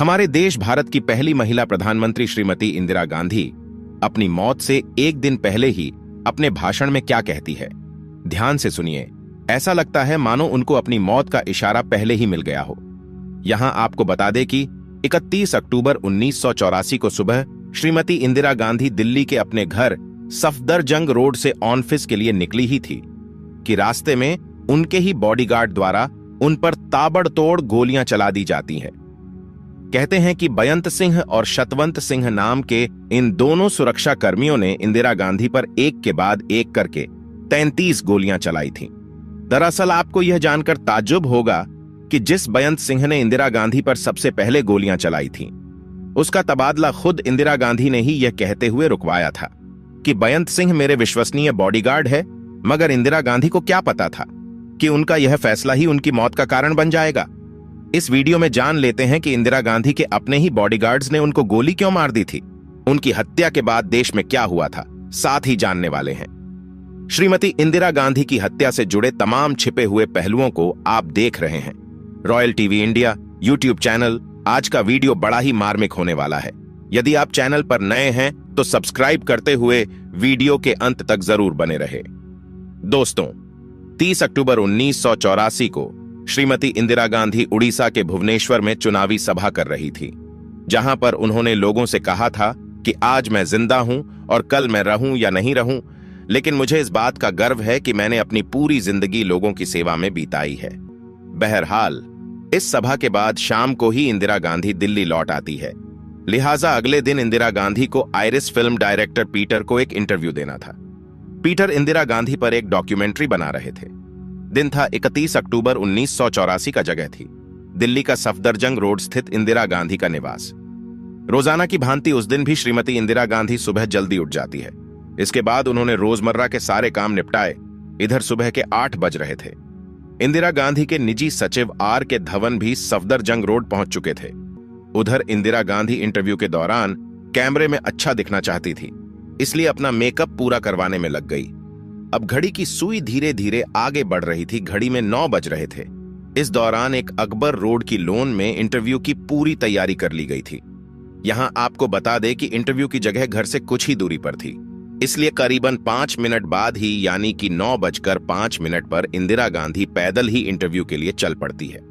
हमारे देश भारत की पहली महिला प्रधानमंत्री श्रीमती इंदिरा गांधी अपनी मौत से एक दिन पहले ही अपने भाषण में क्या कहती है, ध्यान से सुनिए। ऐसा लगता है मानो उनको अपनी मौत का इशारा पहले ही मिल गया हो। यहां आपको बता दें कि 31 अक्टूबर 1984 को सुबह श्रीमती इंदिरा गांधी दिल्ली के अपने घर सफदरजंग रोड से ऑफिस के लिए निकली ही थी कि रास्ते में उनके ही बॉडीगार्ड द्वारा उन पर ताबड़तोड़ गोलियां चला दी जाती हैं। कहते हैं कि बेअंत सिंह और शतवंत सिंह नाम के इन दोनों सुरक्षा कर्मियों ने इंदिरा गांधी पर एक के बाद एक करके 33 गोलियां चलाई थीं। दरअसल आपको यह जानकर ताज्जुब होगा कि जिस बेअंत सिंह ने इंदिरा गांधी पर सबसे पहले गोलियां चलाई थीं, उसका तबादला खुद इंदिरा गांधी ने ही यह कहते हुए रुकवाया था कि बेअंत सिंह मेरे विश्वसनीय बॉडीगार्ड है। मगर इंदिरा गांधी को क्या पता था कि उनका यह फैसला ही उनकी मौत का कारण बन जाएगा। इस वीडियो में जान लेते हैं कि इंदिरा गांधी के अपने ही बॉडीगार्ड्स ने उनको गोली क्यों मार दी थी, उनकी हत्या के बाद देश में क्या हुआ था, साथ ही जानने वाले हैं। श्रीमती इंदिरा गांधी की हत्या से जुड़े तमाम छिपे हुए पहलुओं को आप देख रहे हैं royal TV India YouTube channel. आज का वीडियो बड़ा ही मार्मिक होने वाला है। यदि आप चैनल पर नए हैं तो सब्सक्राइब करते हुए वीडियो के अंत तक जरूर बने रहे। दोस्तों, 30 अक्टूबर 1984 को श्रीमती इंदिरा गांधी उड़ीसा के भुवनेश्वर में चुनावी सभा कर रही थी, जहां पर उन्होंने लोगों से कहा था कि आज मैं जिंदा हूं और कल मैं रहूं या नहीं रहूं, लेकिन मुझे इस बात का गर्व है कि मैंने अपनी पूरी जिंदगी लोगों की सेवा में बिताई है। बहरहाल, इस सभा के बाद शाम को ही इंदिरा गांधी दिल्ली लौट आती है। लिहाजा अगले दिन इंदिरा गांधी को आयरिस फिल्म डायरेक्टर पीटर को एक इंटरव्यू देना था। पीटर इंदिरा गांधी पर एक डॉक्यूमेंट्री बना रहे थे। दिन था 31 अक्टूबर 1984 का। जगह थी दिल्ली का सफदरजंग रोड स्थित इंदिरा गांधी का निवास। रोजाना की भांति उस दिन भी श्रीमती इंदिरा गांधी सुबह जल्दी उठ जाती है। इसके बाद उन्होंने रोजमर्रा के सारे काम निपटाए। इधर सुबह के 8 बज रहे थे। इंदिरा गांधी के निजी सचिव आर के धवन भी सफदरजंग रोड पहुंच चुके थे। उधर इंदिरा गांधी इंटरव्यू के दौरान कैमरे में अच्छा दिखना चाहती थी, इसलिए अपना मेकअप पूरा करवाने में लग गई। अब घड़ी की सुई धीरे धीरे आगे बढ़ रही थी। घड़ी में 9 बज रहे थे। इस दौरान एक अकबर रोड की लोन में इंटरव्यू की पूरी तैयारी कर ली गई थी। यहां आपको बता दें कि इंटरव्यू की जगह घर से कुछ ही दूरी पर थी, इसलिए करीबन 5 मिनट बाद ही यानी कि 9:05 पर इंदिरा गांधी पैदल ही इंटरव्यू के लिए चल पड़ती है।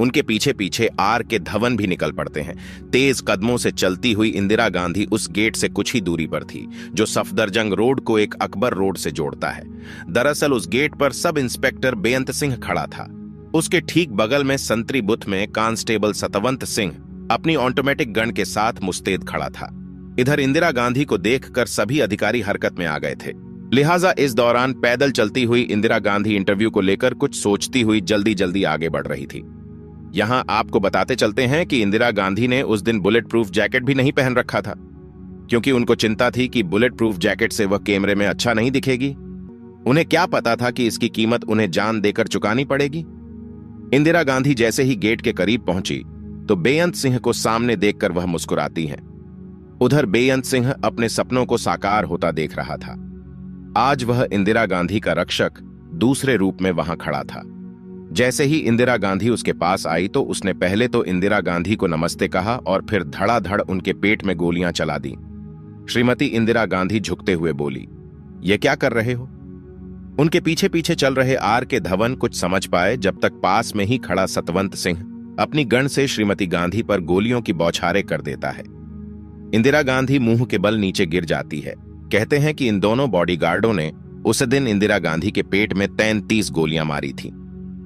उनके पीछे पीछे आर के धवन भी निकल पड़ते हैं। तेज कदमों से चलती हुई इंदिरा गांधी उस गेट से कुछ ही दूरी पर थी जो सफदरजंग रोड को एक अकबर रोड से जोड़ता है। दरअसल उस गेट पर सब इंस्पेक्टर बेअंत सिंह खड़ा था। उसके ठीक बगल में संतरी बुथ में कांस्टेबल सतवंत सिंह अपनी ऑटोमेटिक गन के साथ मुस्तैद खड़ा था। इधर इंदिरा गांधी को देखकर सभी अधिकारी हरकत में आ गए थे। लिहाजा इस दौरान पैदल चलती हुई इंदिरा गांधी इंटरव्यू को लेकर कुछ सोचती हुई जल्दी जल्दी आगे बढ़ रही थी। यहां आपको बताते चलते हैं कि इंदिरा गांधी ने उस दिन बुलेट प्रूफ जैकेट भी नहीं पहन रखा था, क्योंकि उनको चिंता थी कि बुलेट प्रूफ जैकेट से वह कैमरे में अच्छा नहीं दिखेगी। उन्हें क्या पता था कि इसकी कीमत उन्हें जान देकर चुकानी पड़ेगी। इंदिरा गांधी जैसे ही गेट के करीब पहुंची तो बेअंत सिंह को सामने देखकर वह मुस्कुराती हैं। उधर बेअंत सिंह अपने सपनों को साकार होता देख रहा था। आज वह इंदिरा गांधी का रक्षक दूसरे रूप में वहां खड़ा था। जैसे ही इंदिरा गांधी उसके पास आई तो उसने पहले तो इंदिरा गांधी को नमस्ते कहा और फिर धड़ाधड़ उनके पेट में गोलियां चला दी। श्रीमती इंदिरा गांधी झुकते हुए बोली, ये क्या कर रहे हो? उनके पीछे पीछे चल रहे आर के धवन कुछ समझ पाए जब तक पास में ही खड़ा सतवंत सिंह अपनी गन से श्रीमती गांधी पर गोलियों की बौछारें कर देता है। इंदिरा गांधी मुंह के बल नीचे गिर जाती है। कहते हैं कि इन दोनों बॉडीगार्डों ने उस दिन इंदिरा गांधी के पेट में 33 गोलियां मारी थी।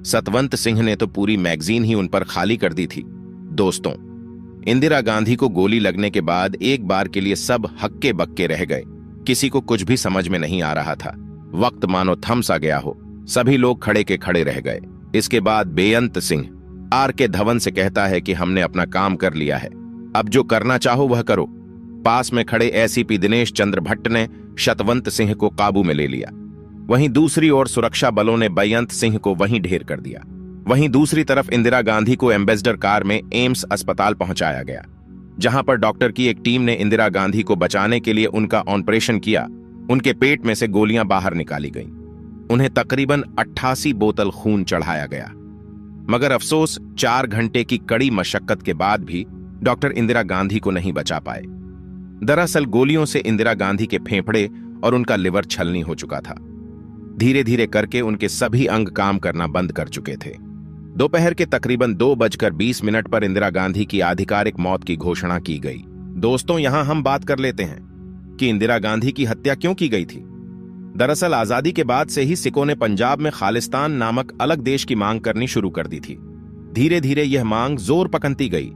सतवंत सिंह ने तो पूरी मैगजीन ही उन पर खाली कर दी थी। दोस्तों, इंदिरा गांधी को गोली लगने के बाद एक बार के लिए सब हक्के बक्के रह गए। किसी को कुछ भी समझ में नहीं आ रहा था। वक्त मानो थम सा गया हो। सभी लोग खड़े के खड़े रह गए। इसके बाद बेअंत सिंह आर के धवन से कहता है कि हमने अपना काम कर लिया है, अब जो करना चाहो वह करो। पास में खड़े एसीपी दिनेश चंद्र भट्ट ने शतवंत सिंह को काबू में ले लिया। वहीं दूसरी ओर सुरक्षा बलों ने बेअंत सिंह को वहीं ढेर कर दिया। वहीं दूसरी तरफ इंदिरा गांधी को एम्बेसडर कार में एम्स अस्पताल पहुंचाया गया, जहां पर डॉक्टर की एक टीम ने इंदिरा गांधी को बचाने के लिए उनका ऑपरेशन किया। उनके पेट में से गोलियां बाहर निकाली गईं। उन्हें तकरीबन 88 बोतल खून चढ़ाया गया। मगर अफसोस 4 घंटे की कड़ी मशक्कत के बाद भी डॉक्टर इंदिरा गांधी को नहीं बचा पाए। दरअसल गोलियों से इंदिरा गांधी के फेफड़े और उनका लिवर छलनी हो चुका था। धीरे धीरे करके उनके सभी अंग काम करना बंद कर चुके थे। दोपहर के तकरीबन 2:20 पर इंदिरा गांधी की आधिकारिक मौत की घोषणा की गई। दोस्तों, यहां हम बात कर लेते हैं कि इंदिरा गांधी की हत्या क्यों की गई थी। दरअसल आजादी के बाद से ही सिखों ने पंजाब में खालिस्तान नामक अलग देश की मांग करनी शुरू कर दी थी। धीरे धीरे यह मांग जोर पकड़ती गई।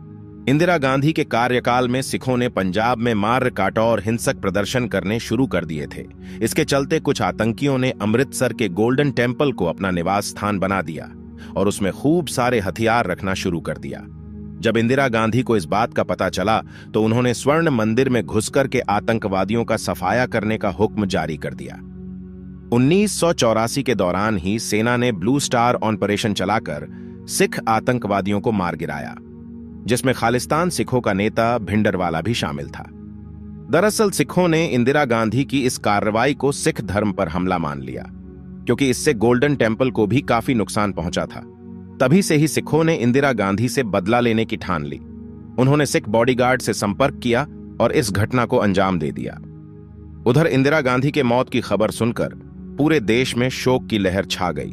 इंदिरा गांधी के कार्यकाल में सिखों ने पंजाब में मार काटा और हिंसक प्रदर्शन करने शुरू कर दिए थे। इसके चलते कुछ आतंकियों ने अमृतसर के गोल्डन टेम्पल को अपना निवास स्थान बना दिया और उसमें खूब सारे हथियार रखना शुरू कर दिया। जब इंदिरा गांधी को इस बात का पता चला तो उन्होंने स्वर्ण मंदिर में घुसकर के आतंकवादियों का सफाया करने का हुक्म जारी कर दिया। 1984 के दौरान ही सेना ने ब्लू स्टार ऑपरेशन चलाकर सिख आतंकवादियों को मार गिराया, जिसमें खालिस्तान सिखों का नेता भिंडरवाला भी शामिल था। दरअसल सिखों ने इंदिरा गांधी की इस कार्रवाई को सिख धर्म पर हमला मान लिया, क्योंकि इससे गोल्डन टेम्पल को भी काफी नुकसान पहुंचा था। तभी से ही सिखों ने इंदिरा गांधी से बदला लेने की ठान ली। उन्होंने सिख बॉडीगार्ड से संपर्क किया और इस घटना को अंजाम दे दिया। उधर इंदिरा गांधी के मौत की खबर सुनकर पूरे देश में शोक की लहर छा गई।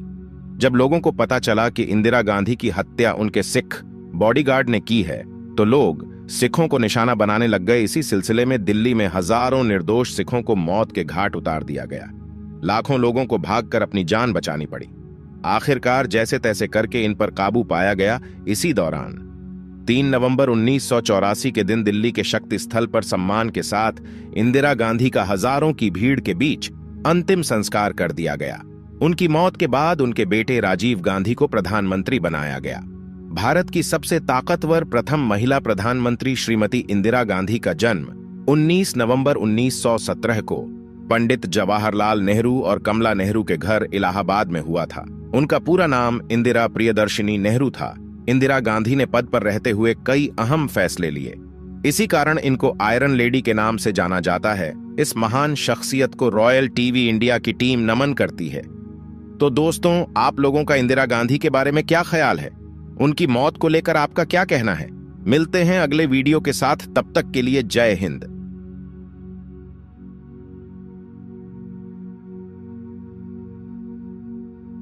जब लोगों को पता चला कि इंदिरा गांधी की हत्या उनके सिख बॉडीगार्ड ने की है, तो लोग सिखों को निशाना बनाने लग गए। इसी सिलसिले में दिल्ली में हजारों निर्दोष सिखों को मौत के घाट उतार दिया गया। लाखों लोगों को भागकर अपनी जान बचानी पड़ी। आखिरकार जैसे तैसे करके इन पर काबू पाया गया। इसी दौरान 3 नवंबर 1984 के दिन दिल्ली के शक्ति स्थल पर सम्मान के साथ इंदिरा गांधी का हजारों की भीड़ के बीच अंतिम संस्कार कर दिया गया। उनकी मौत के बाद उनके बेटे राजीव गांधी को प्रधानमंत्री बनाया गया। भारत की सबसे ताकतवर प्रथम महिला प्रधानमंत्री श्रीमती इंदिरा गांधी का जन्म 19 नवंबर 1917 को पंडित जवाहरलाल नेहरू और कमला नेहरू के घर इलाहाबाद में हुआ था। उनका पूरा नाम इंदिरा प्रियदर्शिनी नेहरू था। इंदिरा गांधी ने पद पर रहते हुए कई अहम फैसले लिए। इसी कारण इनको आयरन लेडी के नाम से जाना जाता है। इस महान शख्सियत को रॉयल टीवी इंडिया की टीम नमन करती है। तो दोस्तों, आप लोगों का इंदिरा गांधी के बारे में क्या ख्याल है? उनकी मौत को लेकर आपका क्या कहना है? मिलते हैं अगले वीडियो के साथ, तब तक के लिए जय हिंद।